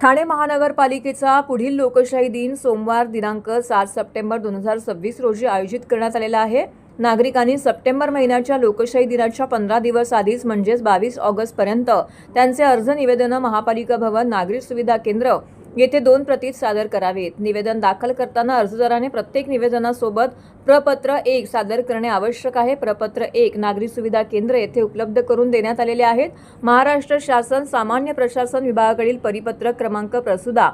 ठाणे महानगरपालिकेचा पुढील लोकशाही दिन सोमवार दिनांक 7 सप्टेंबर 2026 रोजी आयोजित करण्यात आलेला आहे। नागरिकांनी सप्टेंबर महिन्याच्या लोकशाही दिनाच्या 15 दिवस आधीच म्हणजेच 22 ऑगस्ट पर्यंत त्यांचे अर्ज निवेदन महापालिका भवन नागरिक सुविधा केंद्र येथे 2 प्रतीत सादर करावेत। निवेदन दाखल करताना अर्जदाराने प्रत्येक निवेदनासोबत प्रपत्र 1 सादर करणे आवश्यक आहे। प्रपत्र 1 नागरिक सुविधा केंद्र येथे उपलब्ध करून देण्यात आलेले आहेत। महाराष्ट्र शासन सामान्य प्रशासन विभागाकडील परिपत्रक क्रमांक प्रसुदा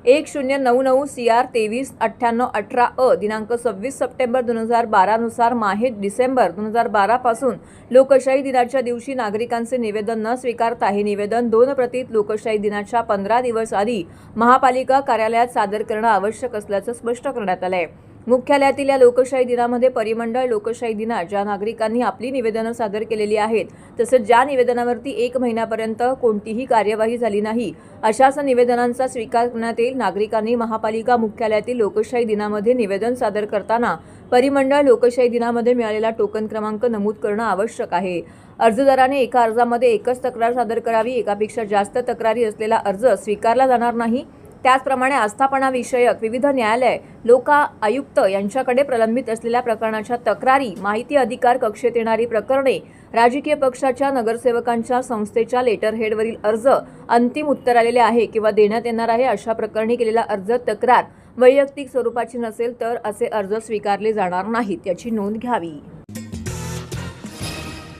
1099 CR 239818 अ दिनांक 26 सप्टेंबर 2012 नुसार माहे डिसेंबर 2012 पासून लोकशाही दिनाच्या दिवशी नागरिकांचे निवेदन न स्वीकारता हे निवेदन 2 प्रतीत लोकशाही दिनाच्या 15 दिवस आधी महापालिका कार्यालयात सादर करणं आवश्यक असल्याचं स्पष्ट करण्यात आलं आहे। मुख्यालयातील या लोकशाही दिनामध्ये परिमंडळ लोकशाही दिनात ज्या नागरिकांनी आपली निवेदनं सादर केलेली आहेत तसेच ज्या निवेदनावरती 1 महिन्यापर्यंत कोणतीही कार्यवाही झाली नाही अशाच निवेदनांचा स्वीकार करण्यात येईल। नागरिकांनी महापालिका मुख्यालयातील लोकशाही दिनामध्ये निवेदन सादर करताना परिमंडळ लोकशाही दिनामध्ये मिळालेला टोकन क्रमांक नमूद करणं आवश्यक आहे। अर्जदाराने एका अर्जामध्ये एकच तक्रार सादर करावी। एकापेक्षा जास्त तक्रारी असलेला अर्ज स्वीकारला जाणार नाही। त्याचप्रमाणे आस्थापना विषयक विविध न्यायालय लोक आयुक्त यांच्याकडे प्रलंबित असलेल्या प्रकरणाच्या तक्रारी माहिती अधिकार कक्षेत येणारी प्रकरणे राजकीय पक्षाच्या नगरसेवकांच्या संस्थेच्या लेटरहेडवरील अर्ज अंतिम उत्तर आलेले आहे किंवा देण्यात येणार आहे अशा प्रकरणी केलेला अर्ज तक्रार वैयक्तिक स्वरूपाची नसेल तर असे अर्ज स्वीकारले जाणार नाहीत याची नोंद घ्यावी।